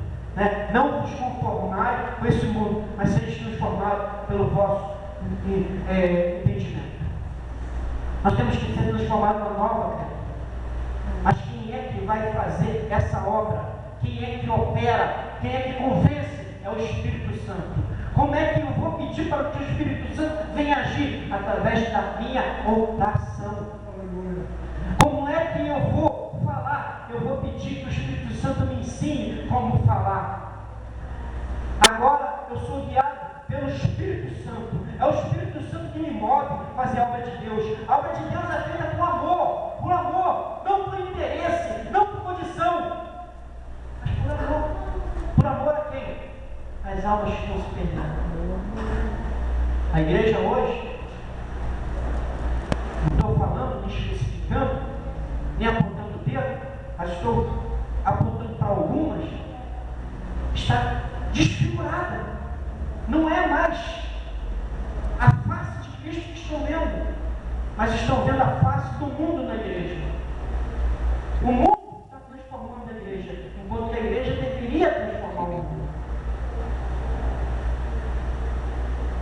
Não vos conformai com esse mundo, mas seja transformado pelo vosso entendimento. Nós temos que ser transformados numa nova criatura. Mas quem é que vai fazer essa obra? Quem é que opera? Quem é que convence? É o Espírito Santo. Como é que eu vou pedir para que o Espírito Santo venha agir? Através da minha oração. Como é que eu vou falar? Eu vou pedir que o Espírito Santo me ensine como falar. Agora eu sou guiado pelo Espírito Santo. É o Espírito Santo que me move a fazer a obra de Deus. A obra de Deus é feita por amor, não por interesse, não por condição, mas por amor. Por amor a quem? As almas que estão se perdendo. A igreja hoje, não estou falando, nem especificando, nem apontando o dedo, mas estou apontando para algumas, está desfigurada. Não é mais a face de Cristo que estão vendo, mas estão vendo a face do mundo na igreja. O mundo está transformando a igreja, enquanto que a igreja deveria transformar o mundo.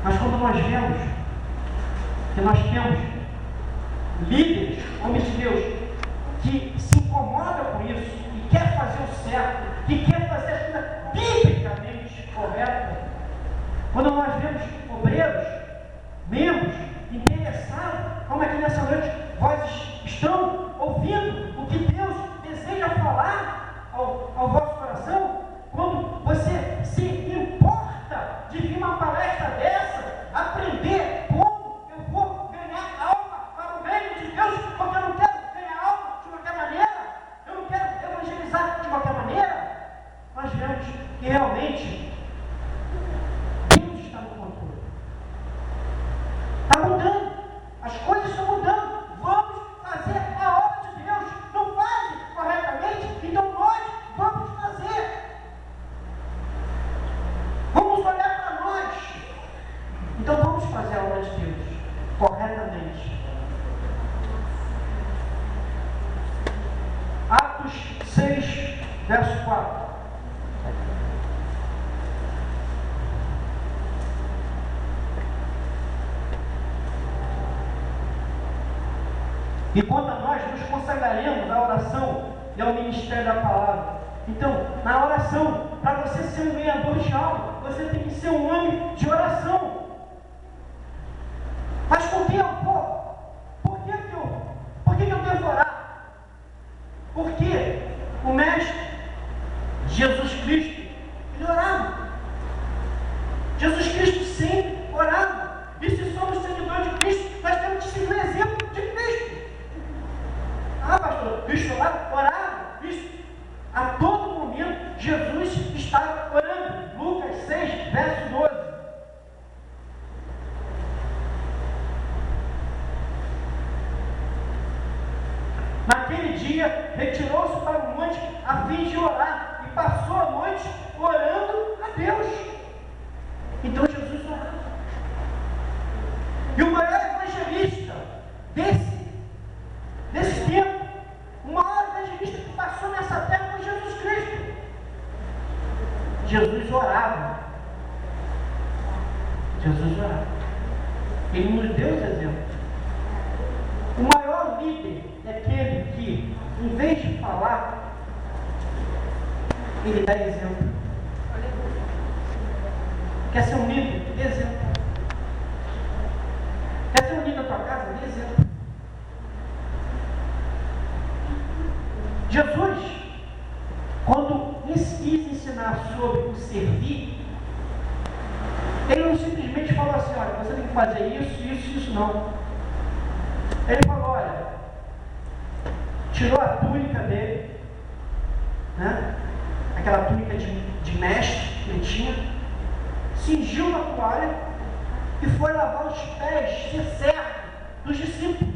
Mas quando nós vemos que nós temos líderes, homens de Deus, que se incomoda com isso, que quer fazer o certo, que quer fazer a coisa biblicamente correta, quando nós vemos obreiros, membros, interessados, como aqui nessa noite, vós estão ouvindo o que Deus deseja falar ao vosso coração, quando você se importa de vir uma palestra dessa, aprender como eu vou ganhar alma para o reino de Deus, porque eu não quero ganhar alma de qualquer maneira, eu não quero evangelizar de qualquer maneira, que realmente Deus está no controle. Está mudando. As coisas estão mudando. Vamos fazer a obra de Deus. Não fazem corretamente, então nós vamos fazer. Vamos olhar para nós. Então vamos fazer a obra de Deus corretamente. Atos 6, verso 4. E quanto a nós, nos consagraremos à oração e ao ministério da palavra. Então, na oração, para você ser um ganhador de algo, você tem que ser um homem de oração. Mas por que eu vou? Por que eu devo orar? Porque o Mestre, Jesus Cristo, ele orava. Jesus Cristo sempre orava. E se somos seguidores de Cristo, nós temos que seguir o exemplo de Cristo. Ah, pastor, Cristo orava. Isso. A todo momento, Jesus estava orando. Lucas 6, verso 12. Naquele dia, retirou-se para o monte a fim de orar e passou a noite orando a Deus. Então Jesus orava. E o maior evangelista desse tempo, o maior evangelista que passou nessa terra foi Jesus Cristo. Jesus orava. Jesus orava. Ele nos deu esse exemplo. O maior líder é aquele que, em vez de falar, ele dá exemplo. Quer ser um líder? Dê exemplo. Quer ser um líder na tua casa? Dê exemplo. Jesus, quando quis ensinar sobre o servir, ele não simplesmente falou assim: olha, você tem que fazer isso, não. Ele falou: olha, tirou a túnica dele, né? Aquela túnica de mestre que ele tinha, cingiu na toalha e foi lavar os pés, ser servo dos discípulos.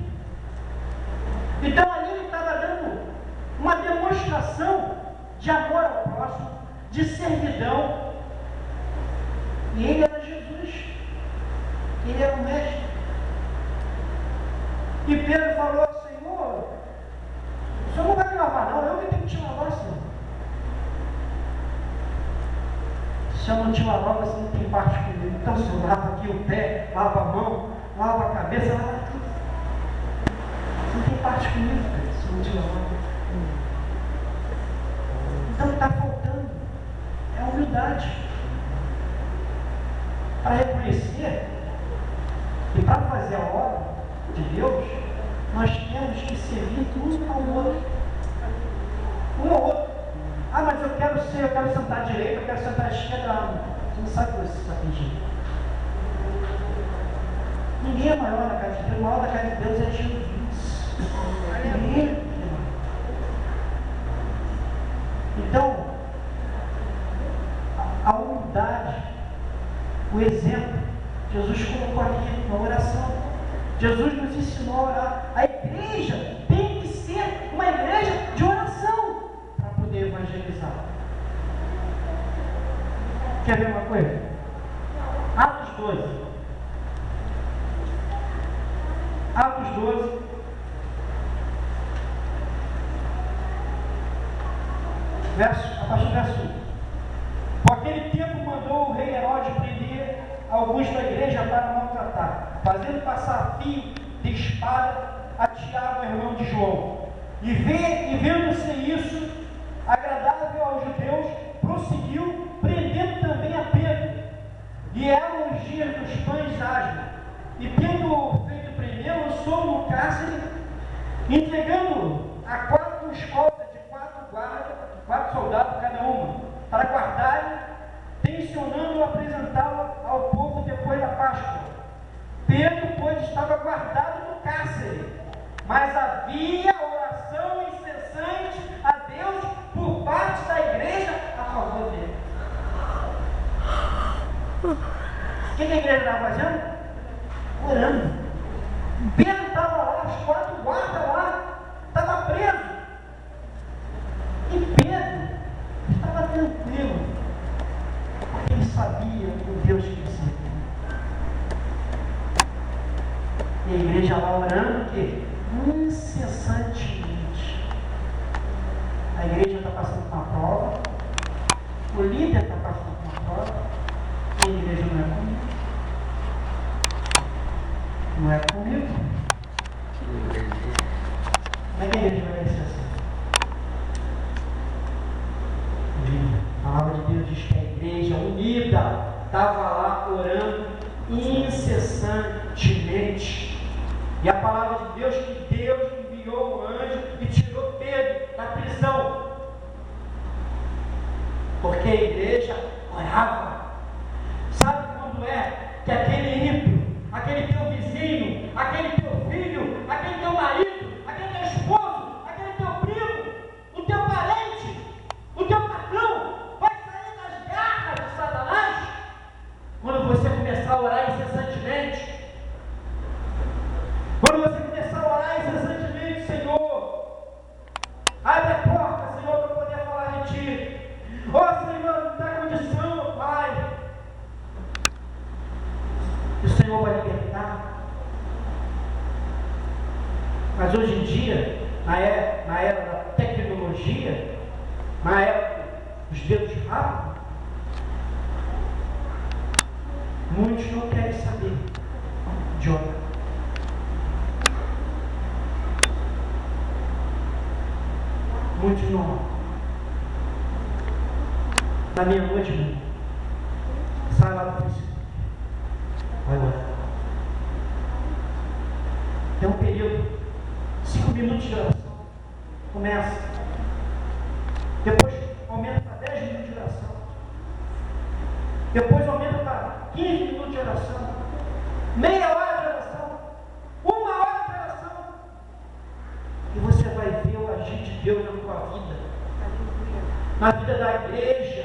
Então ali ele estava dando uma demonstração de amor ao próximo, de servidão. E ele era Jesus, ele era o mestre. E Pedro falou: Senhor, o Senhor não vai me lavar não, eu que tenho que te lavar, Senhor. Se eu não te lavar, você não tem parte comigo. Então, Senhor, lava aqui o pé, lava a mão, lava a cabeça, lava tudo. Você não tem parte comigo, Pedro, se eu não te lavar. Então está faltando é a humildade para reconhecer e para fazer a obra de Deus. Nós temos que servir um ao outro. Um ao outro. Ah, mas eu quero sentar à direita, eu quero sentar à esquerda. Você não sabe o que você está pedindo. Ninguém é maior na casa de Deus. O maior da casa de Deus é Jesus. Ninguém é maior. Então, a humildade, o exemplo, Jesus colocou aqui na oração. Jesus nos ensinou a orar. A igreja tem que ser uma igreja de oração para poder evangelizar. Quer ver uma coisa? Atos 12. Atos 12. A partir do verso 1. Por aquele tempo mandou o rei Herodes prender alguns da igreja para maltratar, fazendo passar fio de espada a Tiago, irmão de João. E vendo-se isso agradável aos judeus, prosseguiu, prendendo também a Pedro. E eram os dias dos pães asmos. E tendo feito prender, lançou no cárcere, entregando-o a 4 escoltas de 4 guardas, 4 soldados cada uma, para guardarem, tensionando apresentá-lo ao povo depois da Páscoa. Pedro, pois, estava guardado no cárcere, mas havia oração incessante a Deus por parte da igreja a favor dele. O que a igreja estava fazendo? Orando. Pedro estava lá, os 4 guardas lá, estava preso. E Pedro estava tranquilo, porque ele sabia o Deus que ele servia. E a igreja lá orando o quê? Incessantemente. A igreja está passando por uma prova, o líder está passando por uma prova, e a igreja não é comigo. Não é comigo. Como é que a igreja vai ser assim? A palavra de Deus diz que a igreja unida estava lá orando incessantemente. E a palavra de Deus que Deus enviou o anjo e tirou Pedro da prisão. Porque a igreja orava. Sabe quando é que aquele ímpio, aquele teu vizinho, aquele teu filho, aquele teu marido, aquele teu esposo, aquele teu primo, o teu parente, o teu patrão, vai sair das garras de Satanás? Quando você começar a orar incessantemente. Quando você começar a orar incessantemente, Senhor, abre a porta, Senhor, para eu poder falar de Ti. Ó Senhor, me dá condição, Pai. E o Senhor vai libertar. Mas hoje em dia, na era da tecnologia, na era dos dedos rápidos, muitos não querem saber de orar. Muitos não oram. Na meia-noite, sai lá do princípio. Vai orar. Tem um período, 5 minutos de oração. Começa. Depois aumenta para 10 minutos de oração. Depois aumenta para 15 minutos de oração. Meia hora de oração. 1 hora de oração. E você vai ver o agir de Deus na tua vida. Na vida da igreja.